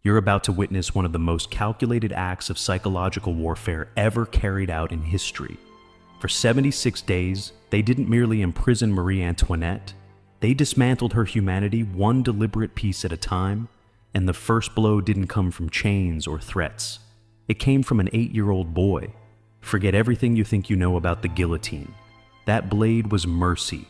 You're about to witness one of the most calculated acts of psychological warfare ever carried out in history. For 76 days, they didn't merely imprison Marie Antoinette, they dismantled her humanity one deliberate piece at a time, and the first blow didn't come from chains or threats. It came from an 8-year-old boy. Forget everything you think you know about the guillotine. That blade was mercy.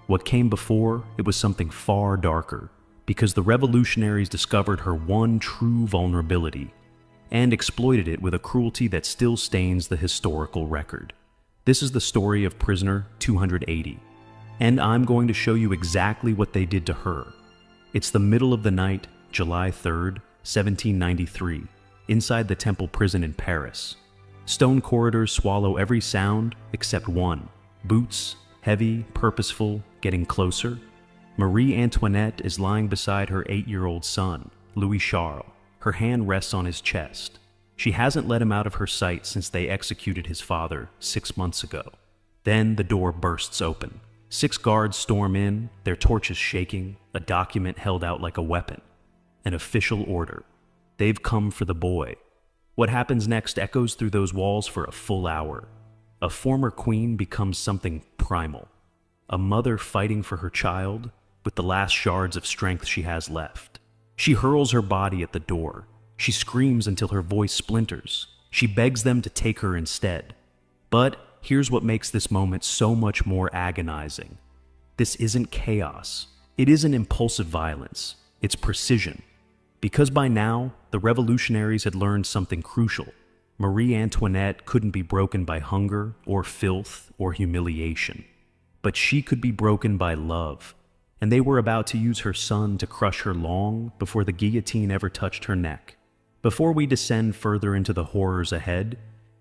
What came before, it was something far darker, because the revolutionaries discovered her one true vulnerability and exploited it with a cruelty that still stains the historical record. This is the story of prisoner 280, and I'm going to show you exactly what they did to her. It's the middle of the night, July 3rd, 1793, inside the Temple prison in Paris. Stone corridors swallow every sound except one. Boots, heavy, purposeful, getting closer. Marie Antoinette is lying beside her 8-year-old son, Louis Charles. Her hand rests on his chest. She hasn't let him out of her sight since they executed his father 6 months ago. Then the door bursts open. 6 guards storm in, their torches shaking, a document held out like a weapon. An official order. They've come for the boy. What happens next echoes through those walls for a full hour. A former queen becomes something primal. A mother fighting for her child with the last shards of strength she has left. She hurls her body at the door. She screams until her voice splinters. She begs them to take her instead. But here's what makes this moment so much more agonizing. This isn't chaos. It isn't impulsive violence. It's precision. Because by now, the revolutionaries had learned something crucial. Marie Antoinette couldn't be broken by hunger or filth or humiliation. But she could be broken by love, and they were about to use her son to crush her long before the guillotine ever touched her neck. Before we descend further into the horrors ahead,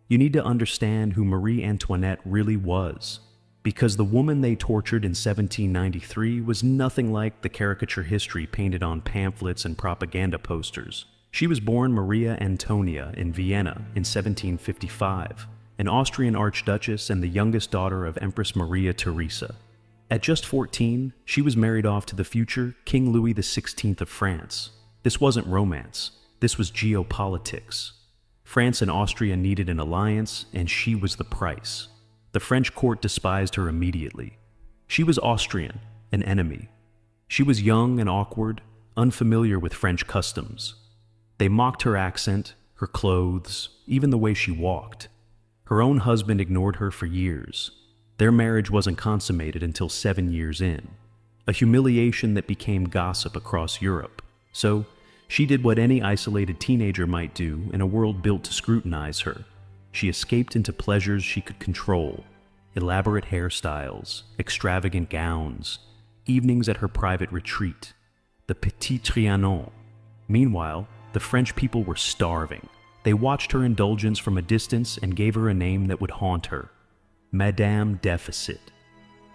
you need to understand who Marie Antoinette really was, because the woman they tortured in 1793 was nothing like the caricature history painted on pamphlets and propaganda posters. She was born Maria Antonia in Vienna in 1755, an Austrian archduchess and the youngest daughter of Empress Maria Theresa. At just 14, she was married off to the future King Louis XVI of France. This wasn't romance, this was geopolitics. France and Austria needed an alliance, and she was the price. The French court despised her immediately. She was Austrian, an enemy. She was young and awkward, unfamiliar with French customs. They mocked her accent, her clothes, even the way she walked. Her own husband ignored her for years. Their marriage wasn't consummated until 7 years in, a humiliation that became gossip across Europe. So, she did what any isolated teenager might do in a world built to scrutinize her. She escaped into pleasures she could control, elaborate hairstyles, extravagant gowns, evenings at her private retreat, the Petit Trianon. Meanwhile, the French people were starving. They watched her indulgence from a distance and gave her a name that would haunt her, Madame Deficit.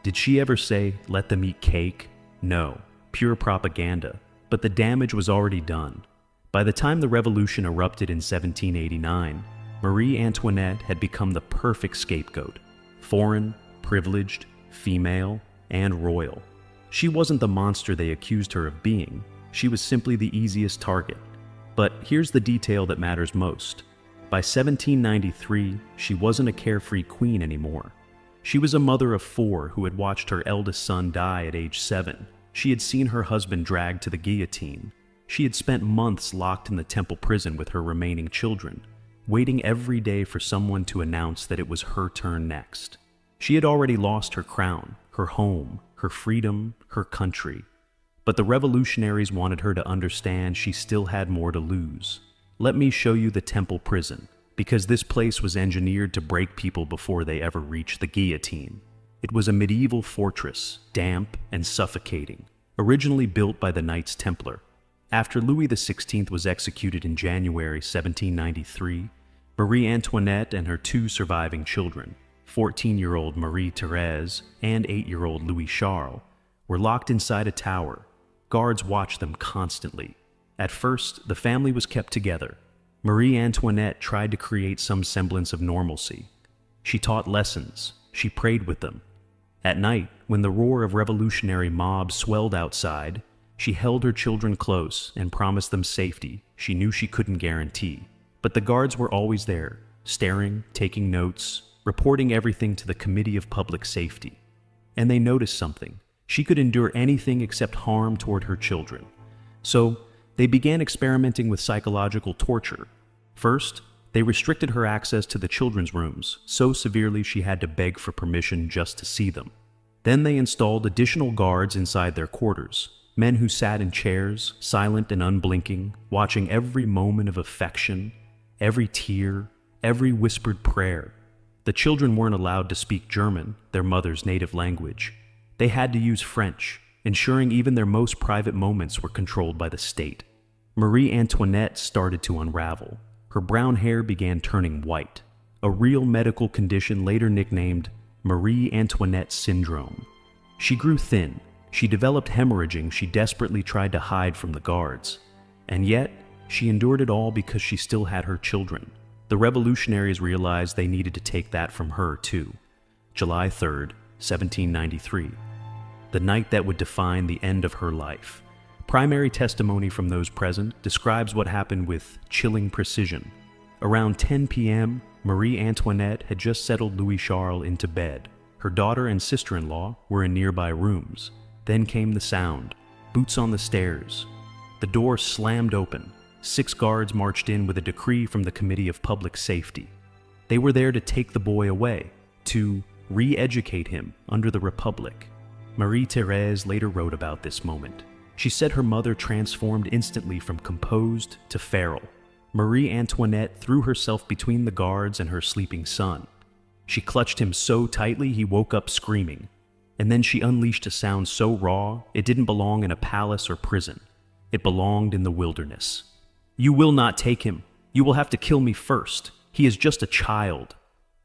Did she ever say, "Let them eat cake"? No, pure propaganda. But the damage was already done. By the time the revolution erupted in 1789, Marie Antoinette had become the perfect scapegoat. Foreign, privileged, female, and royal. She wasn't the monster they accused her of being. She was simply the easiest target. But here's the detail that matters most. By 1793, she wasn't a carefree queen anymore. She was a mother of 4 who had watched her eldest son die at age 7. She had seen her husband dragged to the guillotine. She had spent months locked in the Temple prison with her remaining children, waiting every day for someone to announce that it was her turn next. She had already lost her crown, her home, her freedom, her country. But the revolutionaries wanted her to understand she still had more to lose. Let me show you the Temple prison, because this place was engineered to break people before they ever reached the guillotine. It was a medieval fortress, damp and suffocating, originally built by the Knights Templar. After Louis XVI was executed in January 1793, Marie Antoinette and her 2 surviving children, 14-year-old Marie Thérèse and 8-year-old Louis Charles, were locked inside a tower. Guards watched them constantly. At first, the family was kept together. Marie Antoinette tried to create some semblance of normalcy. She taught lessons. She prayed with them. At night, when the roar of revolutionary mobs swelled outside, She held her children close and promised them safety she knew she couldn't guarantee. But the guards were always there, staring, taking notes, reporting everything to the Committee of Public Safety. And they noticed something. She could endure anything except harm toward her children. So they began experimenting with psychological torture. First, they restricted her access to the children's rooms so severely she had to beg for permission just to see them. Then they installed additional guards inside their quarters, men who sat in chairs, silent and unblinking, watching every moment of affection, every tear, every whispered prayer. The children weren't allowed to speak German, their mother's native language. They had to use French, ensuring even their most private moments were controlled by the state. Marie Antoinette started to unravel. Her brown hair began turning white, a real medical condition later nicknamed Marie Antoinette syndrome. She grew thin. She developed hemorrhaging she desperately tried to hide from the guards. And yet, she endured it all because she still had her children. The revolutionaries realized they needed to take that from her, too. July 3rd, 1793. The night that would define the end of her life. Primary testimony from those present describes what happened with chilling precision. Around 10 p.m., Marie Antoinette had just settled Louis Charles into bed. Her daughter and sister-in-law were in nearby rooms. Then came the sound. Boots on the stairs. The door slammed open. 6 guards marched in with a decree from the Committee of Public Safety. They were there to take the boy away, to re-educate him under the Republic. Marie-Thérèse later wrote about this moment. She said her mother transformed instantly from composed to feral. Marie Antoinette threw herself between the guards and her sleeping son. She clutched him so tightly he woke up screaming. And then she unleashed a sound so raw it didn't belong in a palace or prison. It belonged in the wilderness. "You will not take him. You will have to kill me first. He is just a child."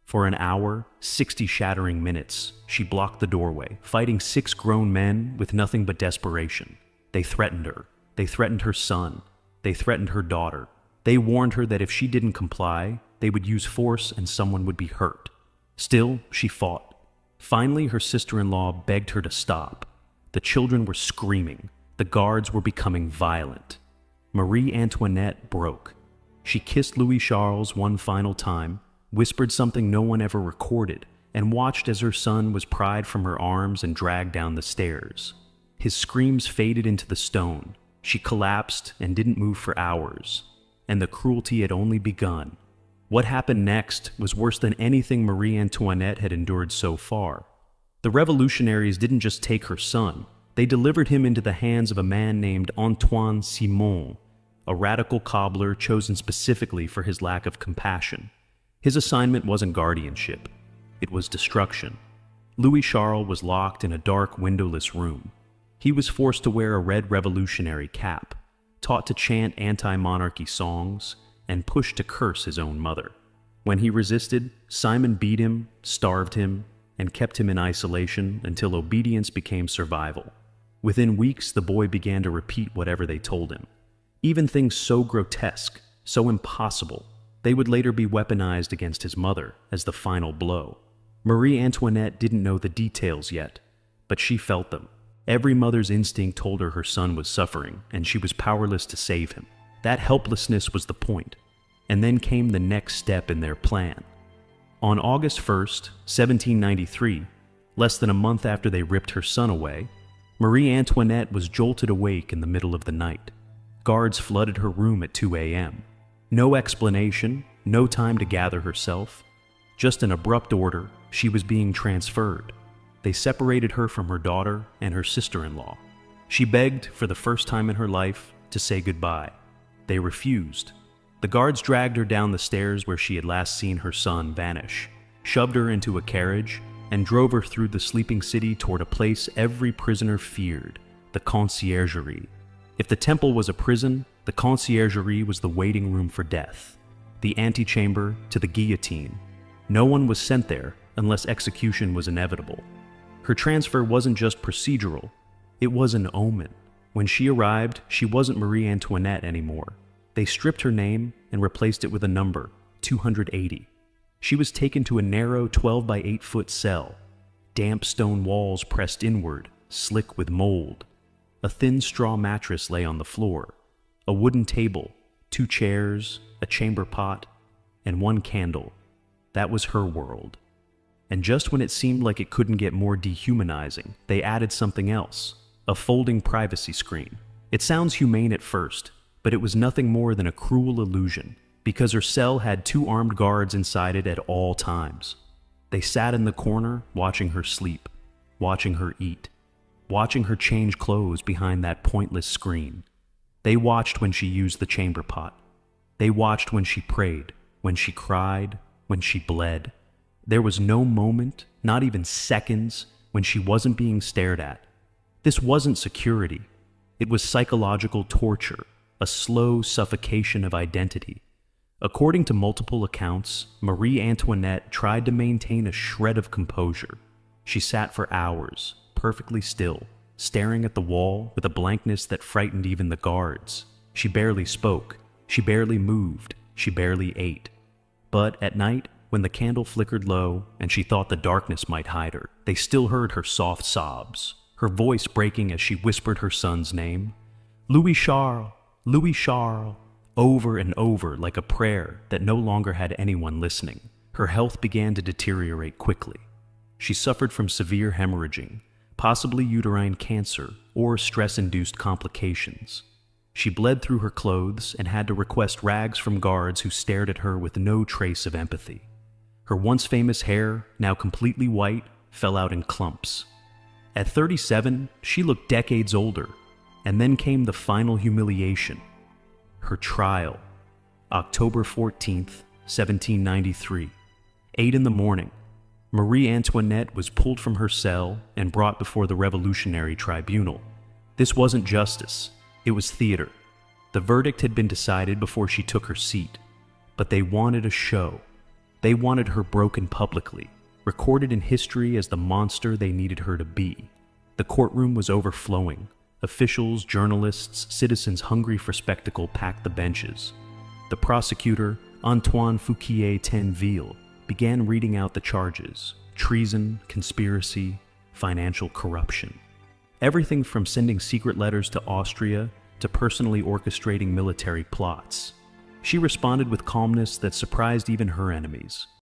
For an hour, 60 shattering minutes, she blocked the doorway, fighting 6 grown men with nothing but desperation. They threatened her. They threatened her son. They threatened her daughter. They warned her that if she didn't comply, they would use force and someone would be hurt. Still, she fought. Finally, her sister-in-law begged her to stop. The children were screaming. The guards were becoming violent. Marie Antoinette broke. She kissed Louis Charles one final time, whispered something no one ever recorded, and watched as her son was pried from her arms and dragged down the stairs. His screams faded into the stone. She collapsed and didn't move for hours. And the cruelty had only begun. What happened next was worse than anything Marie Antoinette had endured so far. The revolutionaries didn't just take her son. They delivered him into the hands of a man named Antoine Simon, a radical cobbler chosen specifically for his lack of compassion. His assignment wasn't guardianship. It was destruction. Louis Charles was locked in a dark, windowless room. He was forced to wear a red revolutionary cap, taught to chant anti-monarchy songs, and pushed to curse his own mother. When he resisted, Simon beat him, starved him, and kept him in isolation until obedience became survival. Within weeks, the boy began to repeat whatever they told him. Even things so grotesque, so impossible, they would later be weaponized against his mother as the final blow. Marie Antoinette didn't know the details yet, but she felt them. Every mother's instinct told her her son was suffering, and she was powerless to save him. That helplessness was the point. And then came the next step in their plan. On August 1st, 1793, less than a month after they ripped her son away, Marie Antoinette was jolted awake in the middle of the night. Guards flooded her room at 2 a.m. No explanation, no time to gather herself. Just an abrupt order, she was being transferred. They separated her from her daughter and her sister-in-law. She begged, for the first time in her life, to say goodbye. They refused. The guards dragged her down the stairs where she had last seen her son vanish, shoved her into a carriage, and drove her through the sleeping city toward a place every prisoner feared, the conciergerie. If the temple was a prison, the conciergerie was the waiting room for death, the antechamber to the guillotine. No one was sent there unless execution was inevitable. Her transfer wasn't just procedural, it was an omen. When she arrived, she wasn't Marie Antoinette anymore. They stripped her name and replaced it with a number, 280. She was taken to a narrow 12 by 8 foot cell, damp stone walls pressed inward, slick with mold. A thin straw mattress lay on the floor, a wooden table, 2 chairs, a chamber pot, and 1 candle. That was her world. And just when it seemed like it couldn't get more dehumanizing, they added something else, a folding privacy screen. It sounds humane at first, but it was nothing more than a cruel illusion, because her cell had 2 armed guards inside it at all times. They sat in the corner, watching her sleep, watching her eat, watching her change clothes behind that pointless screen. They watched when she used the chamber pot. They watched when she prayed, when she cried, when she bled. There was no moment, not even seconds, when she wasn't being stared at. This wasn't security. It was psychological torture, a slow suffocation of identity. According to multiple accounts, Marie Antoinette tried to maintain a shred of composure. She sat for hours, perfectly still, staring at the wall with a blankness that frightened even the guards. She barely spoke, she barely moved, she barely ate. But at night, when the candle flickered low and she thought the darkness might hide her, they still heard her soft sobs, her voice breaking as she whispered her son's name, Louis Charles, Louis Charles, over and over like a prayer that no longer had anyone listening. Her health began to deteriorate quickly. She suffered from severe hemorrhaging, possibly uterine cancer or stress-induced complications. She bled through her clothes and had to request rags from guards who stared at her with no trace of empathy. Her once famous hair, now completely white, fell out in clumps. At 37, she looked decades older, and then came the final humiliation. Her trial, October 14th, 1793, 8 in the morning. Marie Antoinette was pulled from her cell and brought before the Revolutionary Tribunal. This wasn't justice, it was theater. The verdict had been decided before she took her seat, but they wanted a show. They wanted her broken publicly, recorded in history as the monster they needed her to be. The courtroom was overflowing. Officials, journalists, citizens hungry for spectacle packed the benches. The prosecutor, Antoine Fouquier-Tinville, began reading out the charges: treason, conspiracy, financial corruption. Everything from sending secret letters to Austria to personally orchestrating military plots. She responded with calmness that surprised even her enemies.